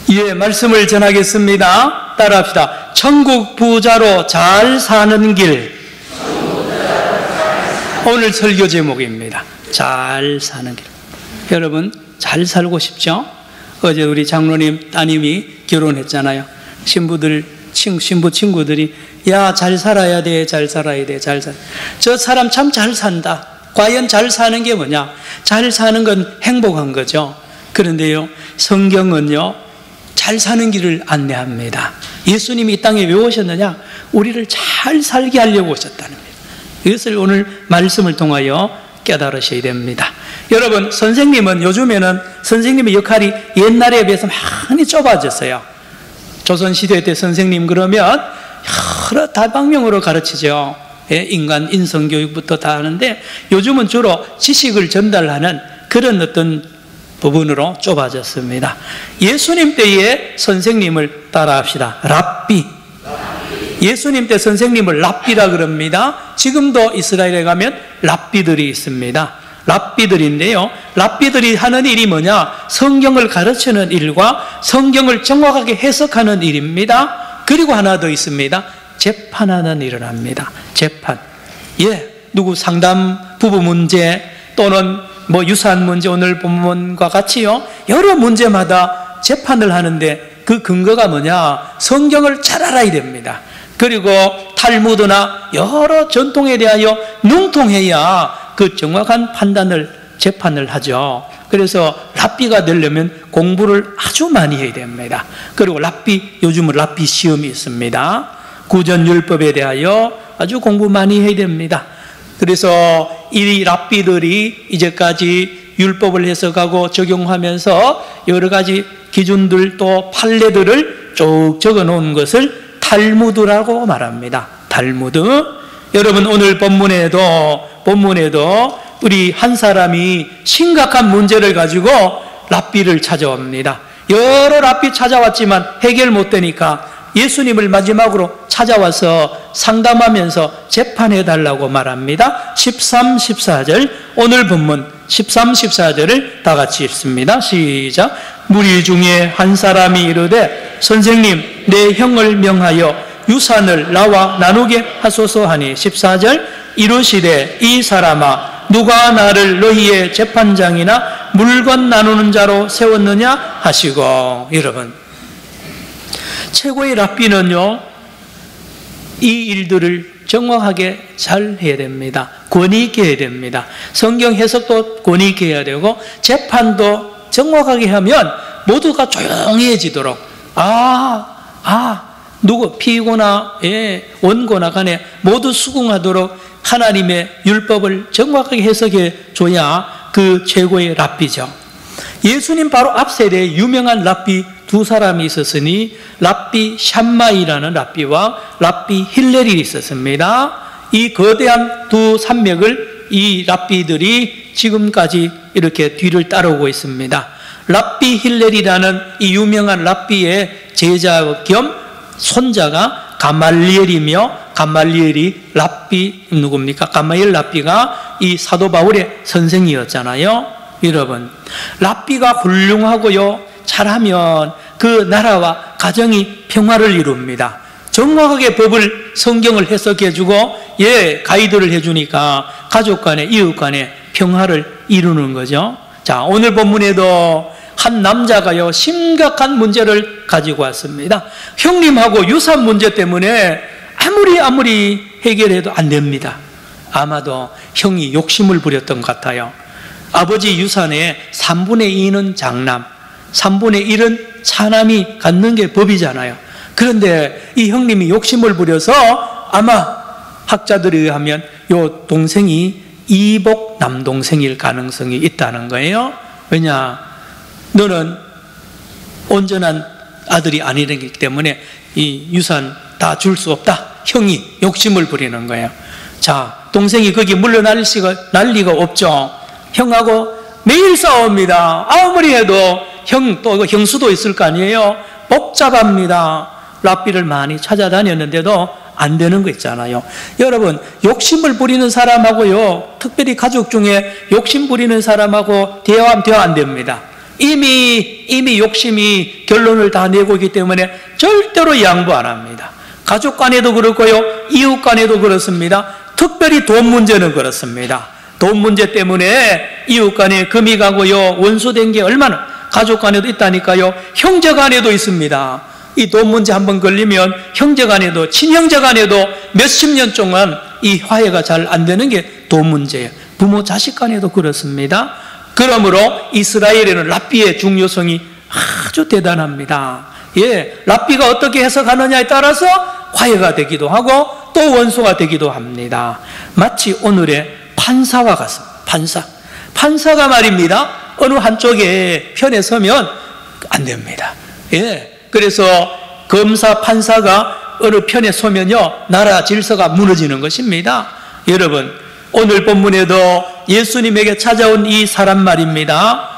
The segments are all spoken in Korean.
예, 말씀을 전하겠습니다. 따라합시다. 천국 부자로 잘 사는 길. 오늘 설교 제목입니다. 잘 사는 길. 여러분, 잘 살고 싶죠? 어제 우리 장로님 따님이 결혼했잖아요. 신부 친구들이 야, 잘 살아야 돼, 잘 살아야 돼, 잘 살아. 저 사람 참 잘 산다. 과연 잘 사는 게 뭐냐? 잘 사는 건 행복한 거죠. 그런데요, 성경은요, 잘 사는 길을 안내합니다. 예수님이 이 땅에 왜 오셨느냐? 우리를 잘 살게 하려고 오셨다는 거예요. 이것을 오늘 말씀을 통하여 깨달으셔야 됩니다. 여러분, 선생님은 요즘에는 선생님의 역할이 옛날에 비해서 많이 좁아졌어요. 조선시대 때 선생님 그러면 여러 다방면으로 가르치죠. 인간 인성교육부터 다 하는데 요즘은 주로 지식을 전달하는 그런 어떤 부분으로 좁아졌습니다. 예수님 때의 선생님을 따라합시다. 랍비. 예수님 때 선생님을 랍비라 그럽니다. 지금도 이스라엘에 가면 랍비들이 있습니다. 랍비들인데요, 랍비들이 하는 일이 뭐냐? 성경을 가르치는 일과 성경을 정확하게 해석하는 일입니다. 그리고 하나 더 있습니다. 재판하는 일을 합니다. 재판. 예, 누구 상담, 부부 문제 또는 뭐 유산 문제, 오늘 본문과 같이요, 여러 문제마다 재판을 하는데 그 근거가 뭐냐? 성경을 잘 알아야 됩니다. 그리고 탈무드나 여러 전통에 대하여 능통해야 그 정확한 판단을, 재판을 하죠. 그래서 랍비가 되려면 공부를 아주 많이 해야 됩니다. 그리고 요즘은 랍비 시험이 있습니다. 구전율법에 대하여 아주 공부 많이 해야 됩니다. 그래서 이 랍비들이 이제까지 율법을 해석하고 적용하면서 여러 가지 기준들 또 판례들을 쭉 적어 놓은 것을 탈무드라고 말합니다. 탈무드. 여러분, 오늘 본문에도 우리 한 사람이 심각한 문제를 가지고 랍비를 찾아옵니다. 여러 랍비 찾아왔지만 해결 못 되니까 예수님을 마지막으로 찾아와서 상담하면서 재판해 달라고 말합니다. 13, 14절, 오늘 본문 13, 14절을 다 같이 읽습니다. 시작. 무리 중에 한 사람이 이르되 선생님, 내 형을 명하여 유산을 나와 나누게 하소서 하니 14절, 이르시되 이 사람아, 누가 나를 너희의 재판장이나 물건 나누는 자로 세웠느냐 하시고. 여러분, 최고의 랍비는요, 이 일들을 정확하게 잘 해야 됩니다. 권위 있게 해야 됩니다. 성경 해석도 권위 있게 해야 되고 재판도 정확하게 하면 모두가 조용해지도록, 누구 피고나 원고나 간에 모두 수긍하도록 하나님의 율법을 정확하게 해석해 줘야 그 최고의 랍비죠. 예수님 바로 앞 세대에 유명한 랍비 두 사람이 있었으니 랍비 샴마이라는 랍비와 랍비 힐렐이 있었습니다. 이 거대한 두 산맥을 이 랍비들이 지금까지 이렇게 뒤를 따르고 있습니다. 랍비 힐렐이라는 이 유명한 랍비의 제자 겸 손자가 가말리엘이며, 가말리엘이 랍비 누굽니까? 가말리엘 랍비가 이 사도 바울의 선생이었잖아요. 여러분, 랍비가 훌륭하고요, 잘하면 그 나라와 가정이 평화를 이룹니다. 정확하게 법을, 성경을 해석해주고 가이드를 해주니까 가족 간에, 이웃 간에 평화를 이루는 거죠. 자, 오늘 본문에도 한 남자가요, 심각한 문제를 가지고 왔습니다. 형님하고 유산 문제 때문에 아무리 해결해도 안 됩니다. 아마도 형이 욕심을 부렸던 것 같아요. 아버지 유산의 3분의 2는 장남, 3분의 1은 차남이 갖는 게 법이잖아요. 그런데 이 형님이 욕심을 부려서 아마 학자들에 의하면 요 동생이 이복 남동생일 가능성이 있다는 거예요. 왜냐? 너는 온전한 아들이 아니기 때문에 이 유산 다 줄 수 없다. 형이 욕심을 부리는 거예요. 자, 동생이 거기 물러날 리가 없죠. 형하고 매일 싸웁니다. 아무리 해도 또 형수도 있을 거 아니에요. 복잡합니다. 랍비를 많이 찾아다녔는데도 안 되는 거 있잖아요. 여러분, 욕심을 부리는 사람하고요, 특별히 가족 중에 욕심 부리는 사람하고 대화 안 됩니다. 이미 욕심이 결론을 다 내고 있기 때문에 절대로 양보 안 합니다. 가족 간에도 그렇고요, 이웃 간에도 그렇습니다. 특별히 돈 문제는 그렇습니다. 돈 문제 때문에 이웃 간에 금이 가고요, 원수된 게 얼마나 가족 간에도 있다니까요. 형제 간에도 있습니다. 이 돈 문제 한번 걸리면 형제 간에도, 친형제 간에도 몇십 년 동안 이 화해가 잘 안 되는 게 돈 문제예요. 부모 자식 간에도 그렇습니다. 그러므로 이스라엘에는 랍비의 중요성이 아주 대단합니다. 예, 랍비가 어떻게 해석하느냐에 따라서 화해가 되기도 하고 또 원수가 되기도 합니다. 마치 오늘의 판사와 같습니다. 판사가 말입니다, 어느 한쪽에 편에 서면 안 됩니다. 예, 그래서 검사, 판사가 어느 편에 서면요, 나라 질서가 무너지는 것입니다. 여러분, 오늘 본문에도 예수님에게 찾아온 이 사람 말입니다.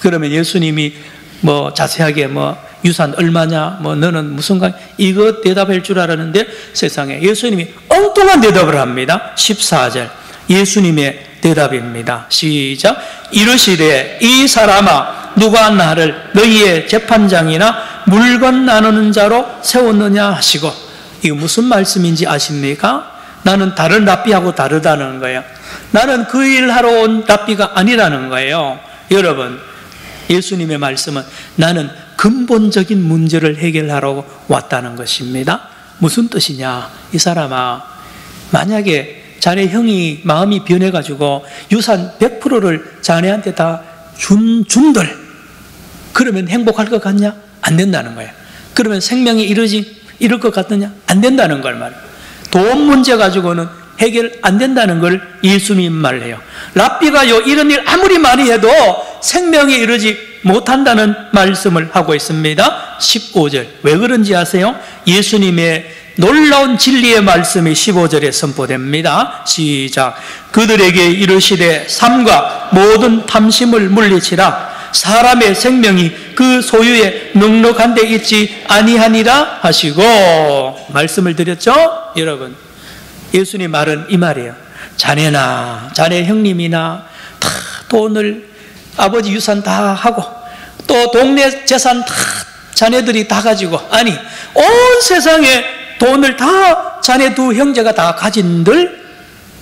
그러면 예수님이 자세하게 유산 얼마냐, 너는 무슨 관, 이거 대답할 줄 알았는데 세상에 예수님이 엉뚱한 대답을 합니다. 14절 예수님의 대답입니다. 시작. 이르시되 이 사람아, 누가 나를 너희의 재판장이나 물건 나누는 자로 세웠느냐 하시고, 이거 무슨 말씀인지 아십니까? 나는 다른 랍비하고 다르다는 거예요. 나는 그 일하러 온 랍비가 아니라는 거예요. 여러분, 예수님의 말씀은 나는 근본적인 문제를 해결하러 왔다는 것입니다. 무슨 뜻이냐? 이 사람아, 만약에 자네 형이 마음이 변해가지고 유산 100%를 자네한테 다 준들, 그러면 행복할 것 같냐? 안 된다는 거예요. 그러면 생명이 이룰 것 같느냐? 안 된다는 걸 말이에요. 돈 문제 가지고는 해결 안 된다는 걸 예수님 말해요. 랍비가요, 이런 일 아무리 많이 해도 생명에 이르지 못한다는 말씀을 하고 있습니다. 15절 왜 그런지 아세요? 예수님의 놀라운 진리의 말씀이 15절에 선포됩니다. 시작. 그들에게 이르시되 삼가 모든 탐심을 물리치라. 사람의 생명이 그 소유에 넉넉한 데 있지 아니하니라 하시고, 말씀을 드렸죠? 여러분, 예수님 말은 이 말이에요. 자네나 자네 형님이나 다 돈을, 아버지 유산 다 하고 또 동네 재산 다 자네들이 다 가지고, 아니 온 세상에 돈을 다 자네 두 형제가 다 가진들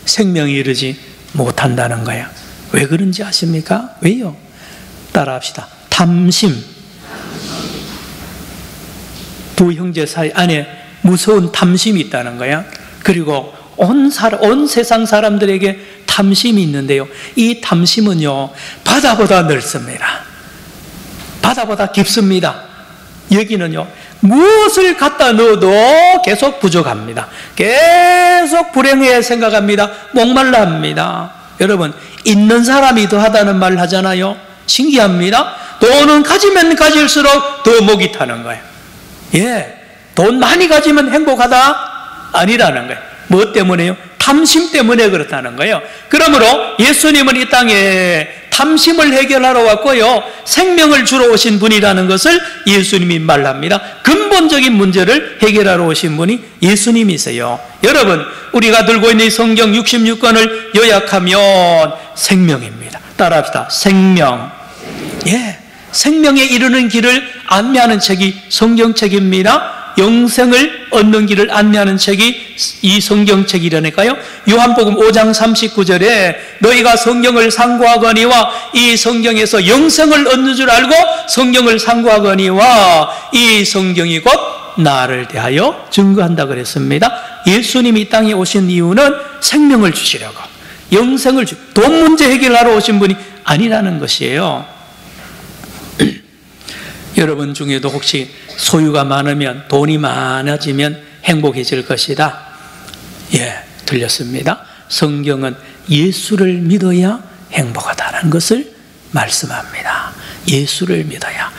생명이 이르지 못한다는 거예요. 왜 그런지 아십니까? 왜요? 따라합시다. 탐심. 두 형제 사이 안에 무서운 탐심이 있다는 거야. 그리고 온 세상 사람들에게 탐심이 있는데요, 이 탐심은요, 바다보다 넓습니다. 바다보다 깊습니다. 여기는요, 무엇을 갖다 넣어도 계속 부족합니다. 계속 불행해 생각합니다. 목말라 합니다. 여러분, 있는 사람이 더하다는 말 하잖아요. 신기합니다. 돈은 가지면 가질수록 더 목이 타는 거예요. 예, 돈 많이 가지면 행복하다? 아니라는 거예요. 뭐 때문에요? 탐심 때문에 그렇다는 거예요. 그러므로 예수님은 이 땅에 탐심을 해결하러 왔고요, 생명을 주러 오신 분이라는 것을 예수님이 말합니다. 근본적인 문제를 해결하러 오신 분이 예수님이세요. 여러분, 우리가 들고 있는 성경 66권을 요약하면 생명입니다. 따라합시다. 생명. 예, 생명에 이르는 길을 안내하는 책이 성경책입니다. 영생을 얻는 길을 안내하는 책이 이 성경책이라니까요. 요한복음 5장 39절에 너희가 성경을 상고하거니와 이 성경에서 영생을 얻는 줄 알고 성경을 상고하거니와 이 성경이 곧 나를 대하여 증거한다 그랬습니다. 예수님이 이 땅에 오신 이유는 생명을 주시려고, 영생을 돈 문제 해결하러 오신 분이 아니라는 것이에요. 여러분 중에도 혹시 소유가 많으면, 돈이 많아지면 행복해질 것이다. 예, 들렸습니다. 성경은 예수를 믿어야 행복하다는 것을 말씀합니다. 예수를 믿어야.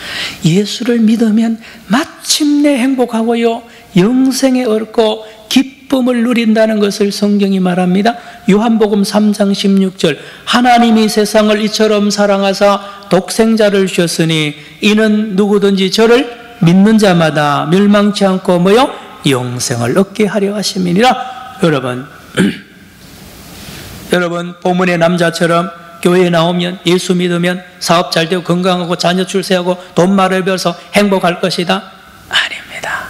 예수를 믿으면 마침내 행복하고요, 영생에 얻고 기쁨을 누린다는 것을 성경이 말합니다. 요한복음 3장 16절 하나님이 세상을 이처럼 사랑하사 독생자를 주셨으니 이는 누구든지 저를 믿는 자마다 멸망치 않고 뭐요? 영생을 얻게 하려 하심이니라. 여러분, 여러분 본문의 남자처럼 교회에 나오면, 예수 믿으면 사업 잘 되고 건강하고 자녀 출세하고 돈 많이 벌어서 행복할 것이다? 아닙니다.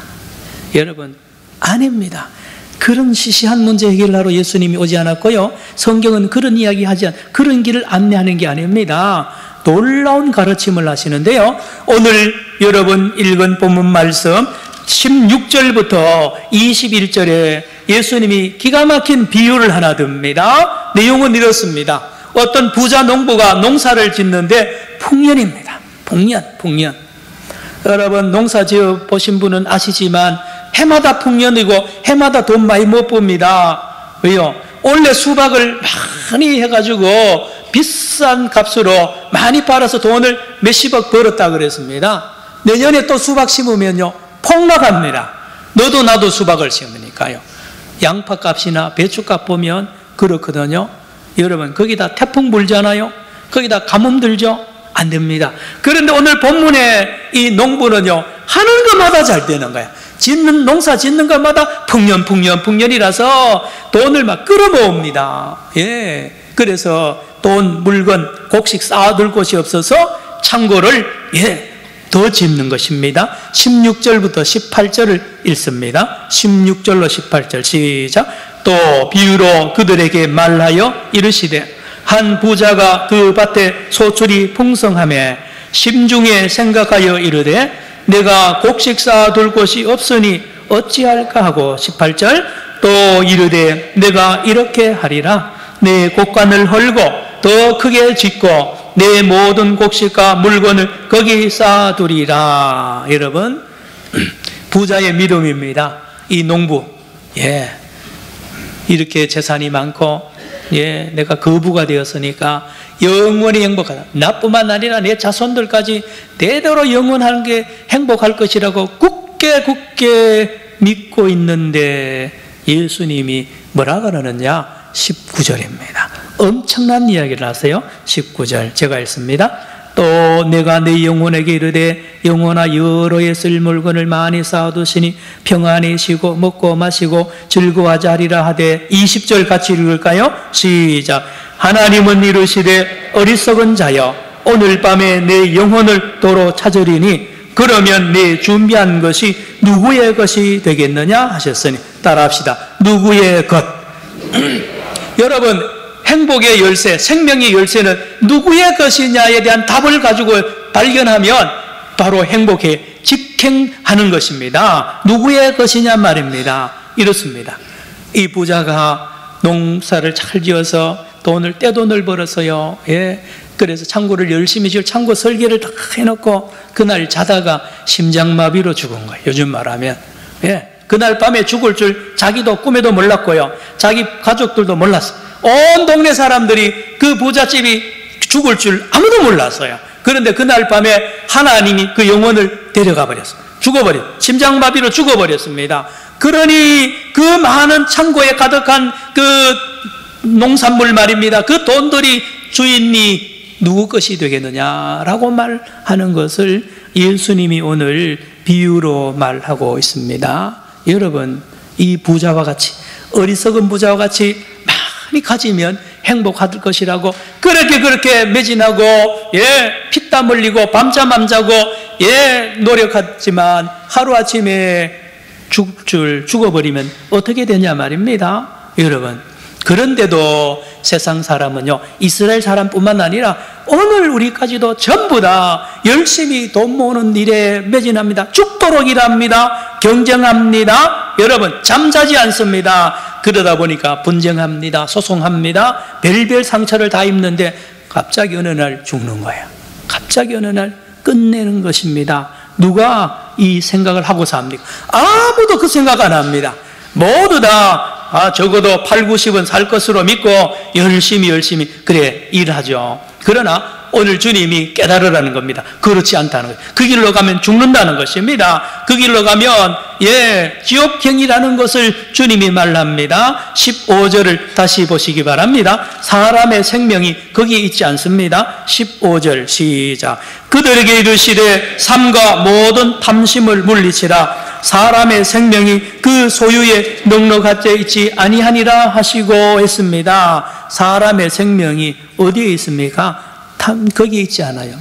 여러분, 아닙니다. 그런 시시한 문제 해결하러 예수님이 오지 않았고요, 성경은 그런 이야기 하지 않, 그런 길을 안내하는 게 아닙니다. 놀라운 가르침을 하시는데요, 오늘 여러분 읽은 본문 말씀 16절부터 21절에 예수님이 기가 막힌 비유를 하나 듭니다. 내용은 이렇습니다. 어떤 부자 농부가 농사를 짓는데 풍년입니다. 풍년. 여러분, 농사 지어 보신 분은 아시지만 해마다 풍년이고 해마다 돈 많이 못 봅니다. 왜요? 원래 수박을 많이 해가지고 비싼 값으로 많이 팔아서 돈을 몇십억 벌었다 그랬습니다. 내년에 또 수박 심으면요, 폭락합니다. 너도 나도 수박을 심으니까요. 양파값이나 배추값 보면 그렇거든요. 여러분, 거기다 태풍 불잖아요. 거기다 가뭄 들죠? 안 됩니다. 그런데 오늘 본문에 이 농부는요, 하는 것마다 잘 되는 거야. 농사 짓는 것마다 풍년이라서 돈을 막 끌어모읍니다. 예. 그래서 돈, 물건, 곡식 쌓아둘 곳이 없어서 창고를 더 짓는 것입니다. 16절부터 18절을 읽습니다. 16절로 18절 시작. 또 비유로 그들에게 말하여 이르시되 한 부자가 그 밭에 소출이 풍성하며 심중에 생각하여 이르되 내가 곡식 쌓아둘 곳이 없으니 어찌할까 하고 18절 또 이르되 내가 이렇게 하리라. 내 곡간을 헐고 더 크게 짓고 내 모든 곡식과 물건을 거기 쌓아두리라. 여러분, 부자의 믿음입니다. 이 농부, 이렇게 재산이 많고, 내가 거부가 되었으니까 영원히 행복하다. 나뿐만 아니라 내 자손들까지 대대로 영원한 게 행복할 것이라고 굳게 믿고 있는데 예수님이 뭐라 그러느냐? 19절입니다. 엄청난 이야기를 하세요. 19절 제가 읽습니다. 또 내가 내 영혼에게 이르되 영혼아 여러 해 쓸 물건을 많이 쌓아두시니 평안히 쉬고 먹고 마시고 즐거워하자 하리라 하되 20절 같이 읽을까요? 시작. 하나님은 이르시되 어리석은 자여 오늘 밤에 내 영혼을 도로 찾으리니 그러면 네 준비한 것이 누구의 것이 되겠느냐 하셨으니 따라합시다. 누구의 것? 여러분, 행복의 열쇠, 생명의 열쇠는 누구의 것이냐에 대한 답을 가지고 발견하면 바로 행복에 직행하는 것입니다. 누구의 것이냐 말입니다. 이렇습니다. 이 부자가 농사를 잘 지어서 떼돈을 벌어서요. 그래서 창고를 열심히 지을 창고 설계를 다 해놓고 그날 자다가 심장마비로 죽은 거예요. 요즘 말하면. 그날 밤에 죽을 줄 자기도 꿈에도 몰랐고요. 자기 가족들도 몰랐어요. 온 동네 사람들이 그 부잣집이 죽을 줄 아무도 몰랐어요. 그런데 그날 밤에 하나님이 그 영혼을 데려가 버렸어요. 심장마비로 죽어버렸습니다. 그러니 그 많은 창고에 가득한 그 농산물 말입니다. 그 돈들이 주인이 누구 것이 되겠느냐라고 말하는 것을 예수님이 오늘 비유로 말하고 있습니다. 여러분, 이 부자와 같이, 어리석은 부자와 같이 많이 가지면 행복할 것이라고 그렇게 매진하고 피땀 흘리고 밤잠 안 자고 노력하지만 하루아침에 죽어버리면 어떻게 되냐 말입니다. 여러분, 그런데도 세상 사람은요, 이스라엘 사람뿐만 아니라 오늘 우리까지도 전부 다 열심히 돈 모으는 일에 매진합니다. 죽도록 일합니다. 경쟁합니다. 여러분, 잠자지 않습니다. 그러다 보니까 분쟁합니다. 소송합니다. 별별 상처를 다 입는데 갑자기 어느 날 죽는 거예요. 갑자기 어느 날 끝내는 것입니다. 누가 이 생각을 하고서 합니까? 아무도 그 생각 안 합니다. 모두 다 적어도 8, 90은 살 것으로 믿고 열심히 그래 일하죠. 그러나 오늘 주님이 깨달으라는 겁니다. 그렇지 않다는 거예요. 그 길로 가면 죽는다는 것입니다. 그 길로 가면 지옥행이라는 것을 주님이 말합니다. 15절을 다시 보시기 바랍니다. 사람의 생명이 거기에 있지 않습니다. 15절 시작. 그들에게 이르시되 삼가 모든 탐심을 물리치라. 사람의 생명이 그 소유에 넉넉하게 있지 아니하니라 하시고 했습니다. 사람의 생명이 어디에 있습니까? 거기에 있지 않아요.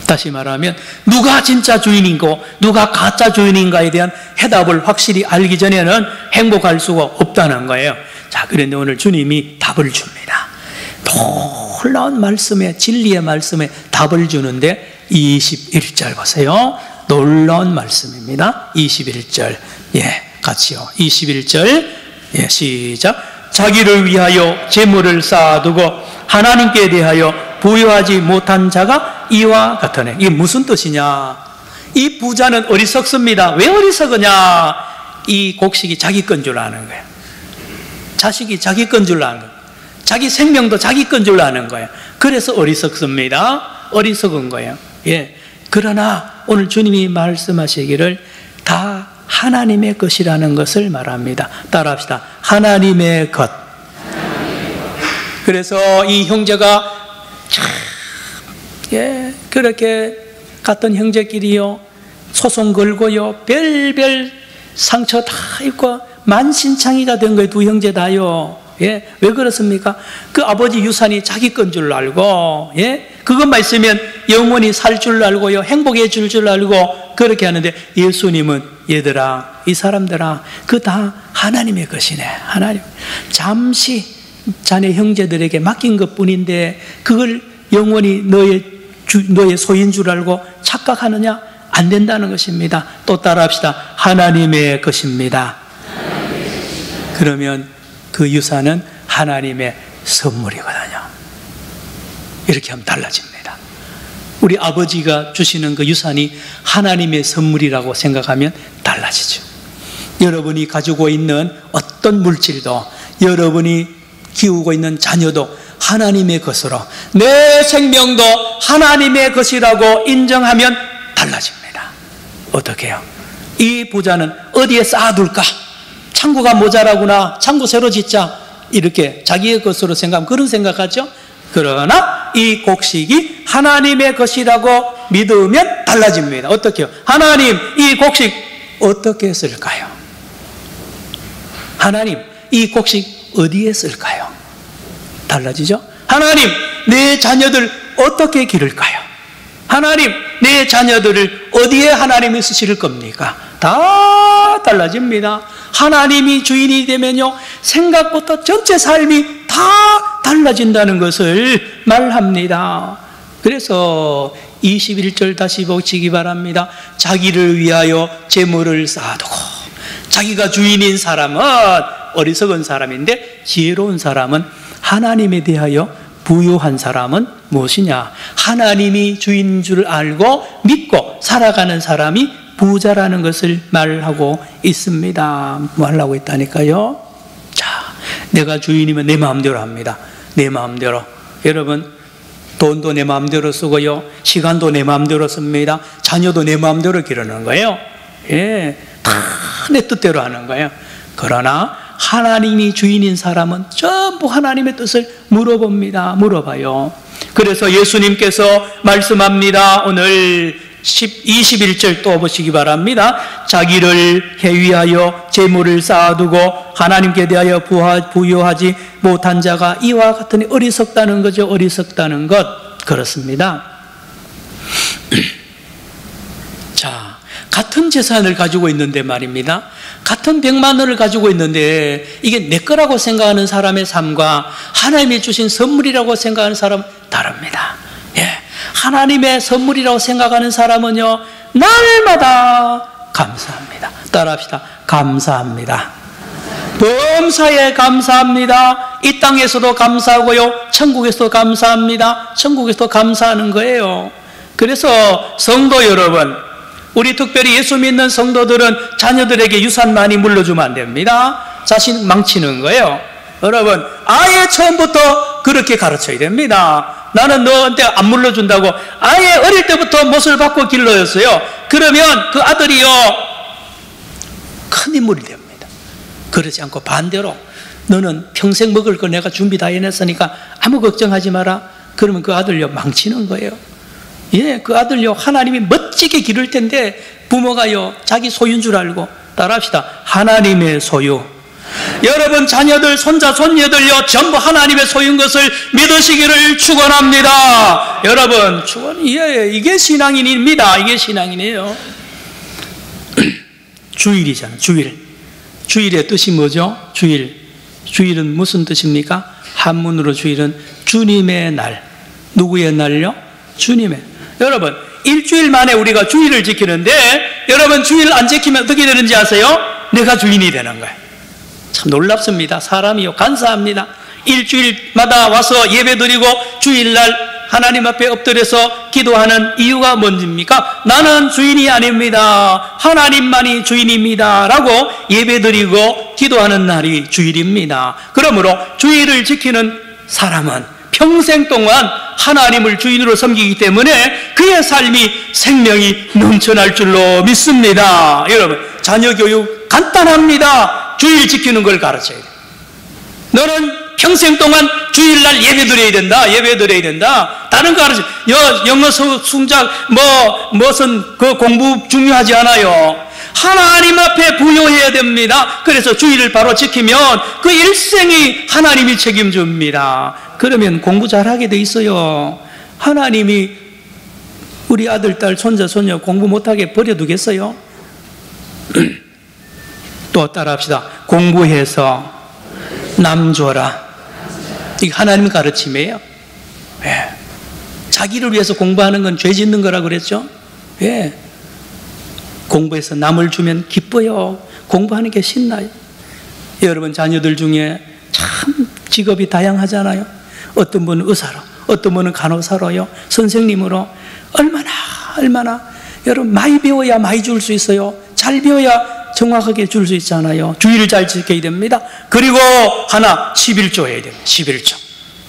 다시 말하면 누가 진짜 주인이고 누가 가짜 주인인가에 대한 해답을 확실히 알기 전에는 행복할 수가 없다는 거예요. 자, 그런데 오늘 주님이 답을 줍니다. 놀라운 말씀에, 진리의 말씀에 답을 주는데 21절 보세요. 놀라운 말씀입니다. 21절. 예, 같이요. 21절. 예, 시작. 자기를 위하여 재물을 쌓아두고 하나님께 대하여 부여하지 못한 자가 이와 같으네. 이게 무슨 뜻이냐? 이 부자는 어리석습니다. 왜 어리석으냐? 이 곡식이 자기 건 줄 아는 거예요. 자식이 자기 건 줄 아는 거예요. 자기 생명도 자기 건 줄 아는 거예요. 그래서 어리석습니다. 어리석은 거예요. 예. 그러나 오늘 주님이 말씀하시기를 다 하나님의 것이라는 것을 말합니다. 따라합시다. 하나님의 것. 그래서 이 형제가 예, 그렇게 같은 형제끼리요, 소송 걸고요, 별별 상처 다 입고 만신창이가 된 거예요. 두 형제 다요. 예, 왜 그렇습니까? 그 아버지 유산이 자기 건 줄 알고, 예, 그것만 있으면 영원히 살 줄 알고요, 행복해질 줄 알고 그렇게 하는데, 예수님은 얘들아, 이 사람들아, 그 다 하나님의 것이네. 하나님. 잠시 자네 형제들에게 맡긴 것 뿐인데 그걸 영원히 너의 소유인 줄 알고 착각하느냐? 안 된다는 것입니다. 또 따라합시다. 하나님의 것입니다. 그러면 그 유산은 하나님의 선물이거든요. 이렇게 하면 달라집니다. 우리 아버지가 주시는 그 유산이 하나님의 선물이라고 생각하면 달라지죠. 여러분이 가지고 있는 어떤 물질도, 여러분이 키우고 있는 자녀도 하나님의 것으로, 내 생명도 하나님의 것이라고 인정하면 달라집니다. 어떻게 해요? 이 부자는 어디에 쌓아둘까? 창고가 모자라구나, 창고 새로 짓자, 이렇게 자기의 것으로 생각하면 그런 생각하죠. 그러나 이 곡식이 하나님의 것이라고 믿으면 달라집니다. 어떻게 해요? 하나님, 이 곡식 어떻게 쓸까요? 하나님, 이 곡식 어디에 쓸까요? 달라지죠? 하나님, 내 자녀들 어떻게 기를까요? 하나님, 내 자녀들을 어디에 하나님이 쓰실 겁니까? 다 달라집니다. 하나님이 주인이 되면요, 생각부터 전체 삶이 다 달라진다는 것을 말합니다. 그래서 21절 다시 보시기 바랍니다. 자기를 위하여 재물을 쌓아두고, 자기가 주인인 사람은 어리석은 사람인데, 지혜로운 사람은, 하나님에 대하여 부유한 사람은 무엇이냐? 하나님이 주인인 줄 알고 믿고 살아가는 사람이 부자라는 것을 말하고 있습니다. 말하고 있다니까요. 자, 내가 주인이면 내 마음대로 합니다. 내 마음대로. 여러분, 돈도 내 마음대로 쓰고요, 시간도 내 마음대로 씁니다. 자녀도 내 마음대로 기르는 거예요. 예, 다 내 뜻대로 하는 거예요. 그러나 하나님이 주인인 사람은 전부 하나님의 뜻을 물어봐요. 그래서 예수님께서 말씀합니다. 오늘 21절 또 보시기 바랍니다. 자기를 위하여 재물을 쌓아두고 하나님께 대하여 부여하지 못한 자가 이와 같으니, 어리석다는 거죠. 어리석다는 것. 그렇습니다. 자, 같은 재산을 가지고 있는데 말입니다. 같은 100만 원을 가지고 있는데 이게 내 거라고 생각하는 사람의 삶과 하나님이 주신 선물이라고 생각하는 사람은 다릅니다. 예, 하나님의 선물이라고 생각하는 사람은요, 날마다 감사합니다. 따라합시다. 감사합니다. 범사에 감사합니다. 이 땅에서도 감사하고요, 천국에서도 감사합니다. 천국에서도 감사하는 거예요. 그래서 성도 여러분, 우리 특별히 예수 믿는 성도들은 자녀들에게 유산 많이 물려주면 안 됩니다. 자신 망치는 거예요. 여러분, 아예 처음부터 그렇게 가르쳐야 됩니다. 나는 너한테 안 물려준다고 아예 어릴 때부터 못을 받고 길러였어요. 그러면 그 아들이요, 큰 인물이 됩니다. 그러지 않고 반대로, 너는 평생 먹을 거 내가 준비 다 해냈으니까 아무 걱정하지 마라. 그러면 그 아들요, 망치는 거예요. 예, 그 아들요, 하나님이 멋지게 기를 텐데 부모가요, 자기 소유인 줄 알고. 따라합시다. 하나님의 소유. 여러분 자녀들, 손자, 손녀들요 전부 하나님의 소유인 것을 믿으시기를 축원합니다. 여러분 이게 신앙인입니다. 이게 신앙이네요. 주일이잖아요. 주일의 뜻이 뭐죠? 주일은 무슨 뜻입니까? 한문으로 주일은 주님의 날. 누구의 날요? 주님의. 여러분 일주일 만에 우리가 주일을 지키는데 여러분 주일 안 지키면 어떻게 되는지 아세요? 내가 주인이 되는 거예요. 참 놀랍습니다. 사람이요 간사합니다. 일주일마다 와서 예배드리고 주일날 하나님 앞에 엎드려서 기도하는 이유가 뭔지입니까? 나는 주인이 아닙니다. 하나님만이 주인입니다. 라고 예배드리고 기도하는 날이 주일입니다. 그러므로 주일을 지키는 사람은 평생 동안 하나님을 주인으로 섬기기 때문에 그의 삶이 생명이 넘쳐날 줄로 믿습니다. 여러분 자녀 교육 간단합니다. 주일 지키는 걸 가르쳐야 돼요. 너는 평생 동안 주일날 예배드려야 된다. 다른 거 가르쳐. 영어 성적 무슨 그 공부 중요하지 않아요. 하나님 앞에 부여해야 됩니다. 그래서 주일을 바로 지키면 그 일생이 하나님이 책임집니다. 그러면 공부 잘하게 돼 있어요. 하나님이 우리 아들, 딸, 손자, 손녀 공부 못하게 버려두겠어요? 또 따라합시다. 공부해서 남 줘라. 이게 하나님 가르침이에요. 예. 자기를 위해서 공부하는 건 죄 짓는 거라고 그랬죠? 예. 공부해서 남을 주면 기뻐요. 공부하는 게 신나요. 여러분 자녀들 중에 참 직업이 다양하잖아요. 어떤 분은 의사로, 어떤 분은 간호사로요, 선생님으로. 얼마나 여러분 많이 배워야 많이 줄 수 있어요. 잘 배워야 정확하게 줄 수 있잖아요. 주의를 잘 지켜야 됩니다. 그리고 하나 11조 해야 됩니다. 11조.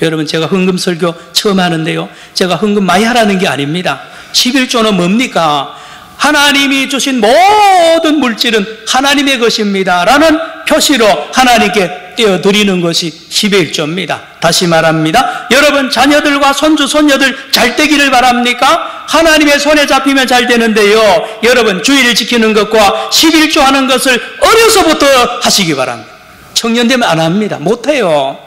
여러분 제가 헌금 설교 처음 하는데요, 제가 헌금 많이 하라는 게 아닙니다. 11조는 뭡니까? 하나님이 주신 모든 물질은 하나님의 것입니다 라는 표시로 하나님께 떼어드리는 것이 11조입니다. 다시 말합니다. 여러분 자녀들과 손주, 손녀들 잘 되기를 바랍니까? 하나님의 손에 잡히면 잘 되는데요, 여러분 주일을 지키는 것과 11조 하는 것을 어려서부터 하시기 바랍니다. 청년 되면 안 합니다. 못해요.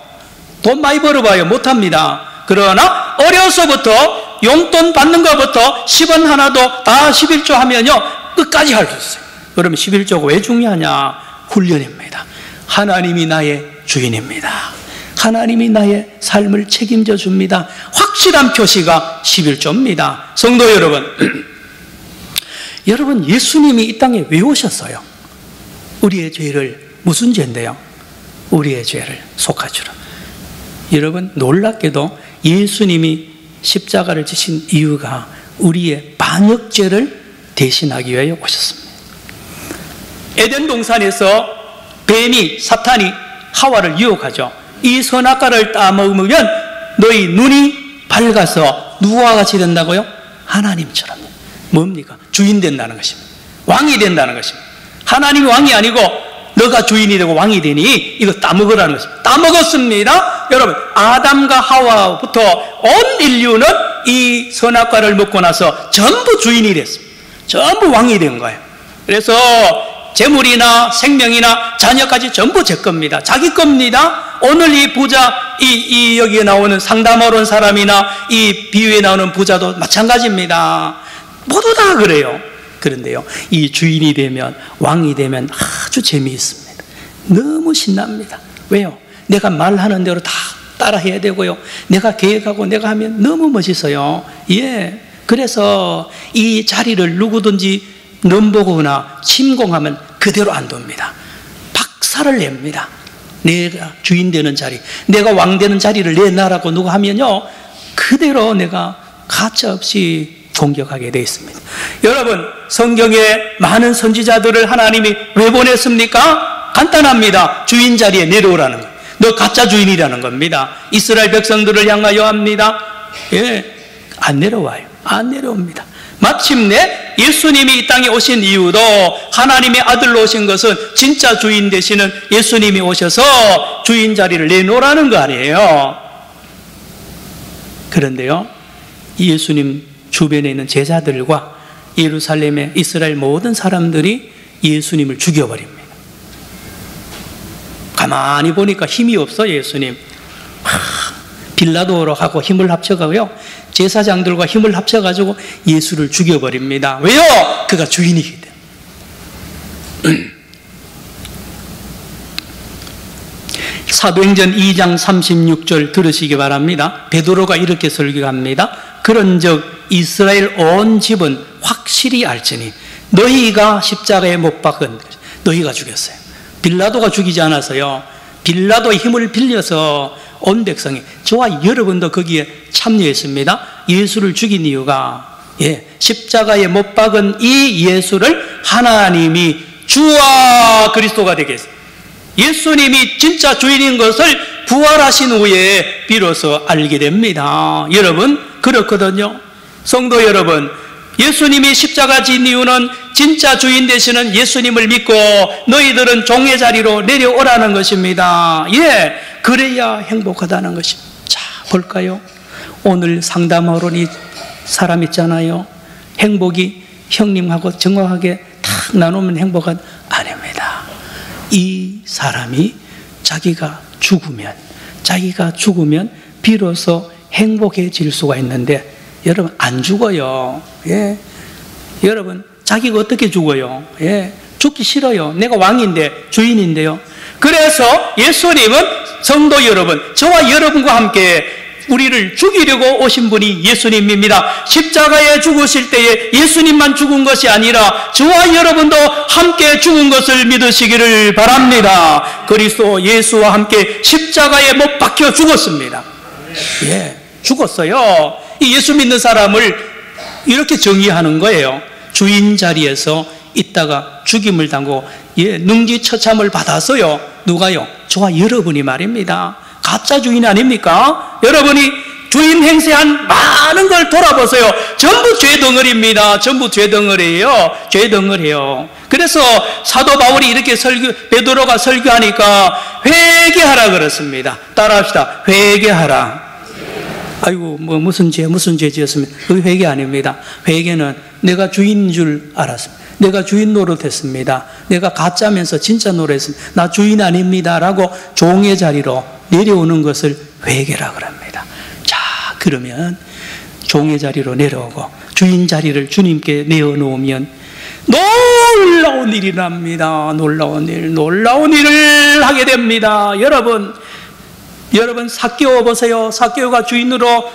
돈 많이 벌어봐요. 못합니다. 그러나 어려서부터 용돈 받는 것부터 10원 하나도 다 11조 하면요 끝까지 할 수 있어요. 그러면 11조가 왜 중요하냐? 훈련입니다. 하나님이 나의 주인입니다. 하나님이 나의 삶을 책임져 줍니다. 확실한 표시가 11조입니다. 성도 여러분, 여러분 예수님이 이 땅에 왜 오셨어요? 우리의 죄를, 무슨 죄인데요? 우리의 죄를 속아주라. 여러분 놀랍게도 예수님이 십자가를 지신 이유가 우리의 반역죄를 대신하기 위하여 오셨습니다. 에덴 동산에서 뱀이, 사탄이 하와를 유혹하죠. 이 선악과를 따먹으면 너희 눈이 밝아서 누구와 같이 된다고요? 하나님처럼. 뭡니까? 주인 된다는 것입니다. 왕이 된다는 것입니다. 하나님이 왕이 아니고 너가 주인이 되고 왕이 되니 이거 따먹으라는 것입니다. 따먹었습니다. 여러분 아담과 하와부터 온 인류는 이 선악과를 먹고 나서 전부 주인이 됐습니다. 전부 왕이 된 거예요. 그래서 재물이나 생명이나 자녀까지 전부 제 겁니다. 자기 겁니다. 오늘 이 부자, 이 여기에 나오는 상담하러 온 사람이나 이 비유에 나오는 부자도 마찬가지입니다. 모두 다 그래요. 그런데요, 이 주인이 되면, 왕이 되면 아주 재미있습니다. 너무 신납니다. 왜요? 내가 말하는 대로 다 따라해야 되고요, 내가 계획하고 내가 하면 너무 멋있어요. 예. 그래서 이 자리를 누구든지 넘보거나 침공하면 그대로 안 둡니다. 박살을 냅니다. 내가 주인 되는 자리, 내가 왕 되는 자리를 내놔라고 누가 하면요, 그대로 내가 가차없이 공격하게 되어 있습니다. 여러분 성경에 많은 선지자들을 하나님이 왜 보냈습니까? 간단합니다. 주인 자리에 내려오라는 거예요. 너 가짜 주인이라는 겁니다. 이스라엘 백성들을 향하여 합니다. 예, 안 내려와요. 안 내려옵니다. 마침내 예수님이 이 땅에 오신 이유도 하나님의 아들로 오신 것은 진짜 주인 되시는 예수님이 오셔서 주인 자리를 내놓으라는 거 아니에요. 그런데요, 예수님 주변에 있는 제자들과 예루살렘의 이스라엘 모든 사람들이 예수님을 죽여버립니다. 가만히 보니까 힘이 없어요, 예수님. 빌라도하고 힘을 합쳐가고요, 제사장들과 힘을 합쳐가지고 예수를 죽여버립니다. 왜요? 그가 주인이기 때문에. 사도행전 2장 36절 들으시기 바랍니다. 베드로가 이렇게 설교합니다. 그런즉 이스라엘 온 집은 확실히 알지니 너희가 십자가에 못 박은 너희가 죽였어요. 빌라도가 죽이지 않아서요. 빌라도의 힘을 빌려서 온 백성이, 저와 여러분도 거기에 참여했습니다. 예수를 죽인 이유가 십자가에 못 박은 이 예수를 하나님이 주와 그리스도가 되게 했어요. 예수님이 진짜 주인인 것을 부활하신 후에 비로소 알게 됩니다. 여러분, 그렇거든요. 성도 여러분, 예수님이 십자가 진 이유는 진짜 주인 되시는 예수님을 믿고 너희들은 종의 자리로 내려오라는 것입니다. 그래야 행복하다는 것입니다. 자, 볼까요? 오늘 상담하러 온 이 사람 있잖아요. 행복이 형님하고 정확하게 탁 나누면 행복은 아닙니다. 이 사람이 자기가 죽으면 비로소 행복해질 수가 있는데, 여러분 안 죽어요. 여러분 자기가 어떻게 죽어요? 죽기 싫어요. 내가 왕인데, 주인인데요. 그래서 예수님은 성도 여러분, 저와 여러분과 함께 우리를 죽이려고 오신 분이 예수님입니다. 십자가에 죽으실 때에 예수님만 죽은 것이 아니라 저와 여러분도 함께 죽은 것을 믿으시기를 바랍니다. 그리스도 예수와 함께 십자가에 못 박혀 죽었습니다. 죽었어요. 이 예수 믿는 사람을 이렇게 정의하는 거예요. 주인 자리에서 있다가 죽임을 당하고 능지처참을 받아서요. 누가요? 저와 여러분이 말입니다. 가짜 주인 아닙니까? 여러분이 주인 행세한 많은 걸 돌아보세요. 전부 죄덩어리입니다. 전부 죄덩어리예요. 죄덩어리예요. 그래서 사도 바울이 이렇게 베드로가 설교하니까 회개하라 그랬습니다. 따라합시다. 회개하라. 아이고, 무슨 죄 지었습니까? 그게 회개 아닙니다. 회개는 내가 주인인 줄 알았습니다. 내가 주인 노릇했습니다. 내가 가짜면서 진짜 노릇했습니다. 나 주인 아닙니다. 라고 종의 자리로 내려오는 것을 회개라고 합니다. 자, 그러면 종의 자리로 내려오고 주인 자리를 주님께 내어놓으면 놀라운 일이 납니다. 놀라운 일을 하게 됩니다. 여러분 삭개오 보세요. 삭개오가 주인으로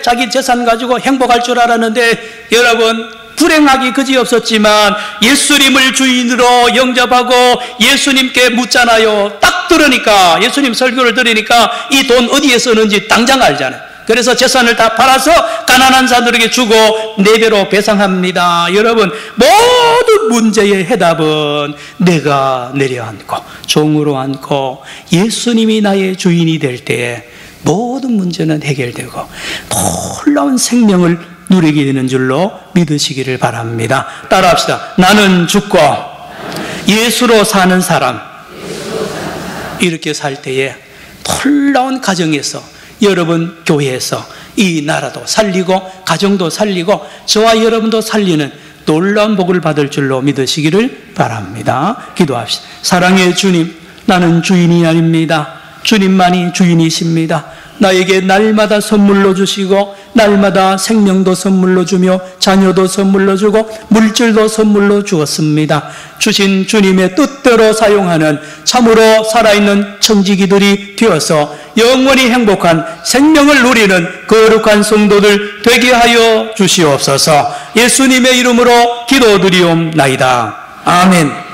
자기 재산 가지고 행복할 줄 알았는데, 여러분 불행하기 그지없었지만 예수님을 주인으로 영접하고 예수님께 묻잖아요. 딱 들으니까, 예수님 설교를 들으니까 이 돈 어디에 쓰는지 당장 알잖아요. 그래서 재산을 다 팔아서 가난한 자들에게 주고 4배로 배상합니다. 여러분, 모든 문제의 해답은 내가 내려앉고 종으로 앉고 예수님이 나의 주인이 될 때에 모든 문제는 해결되고 놀라운 생명을 누리게 되는 줄로 믿으시기를 바랍니다. 따라합시다. 나는 죽고 예수로 사는 사람. 이렇게 살 때에 놀라운 가정에서, 여러분 교회에서 이 나라도 살리고 가정도 살리고 저와 여러분도 살리는 놀라운 복을 받을 줄로 믿으시기를 바랍니다. 기도합시다. 사랑의 주님, 나는 주인이 아닙니다. 주님만이 주인이십니다. 나에게 날마다 선물로 주시고 날마다 생명도 선물로 주며 자녀도 선물로 주고 물질도 선물로 주었습니다. 주신 주님의 뜻대로 사용하는 참으로 살아있는 청지기들이 되어서 영원히 행복한 생명을 누리는 거룩한 성도들 되게 하여 주시옵소서. 예수님의 이름으로 기도드리옵나이다. 아멘.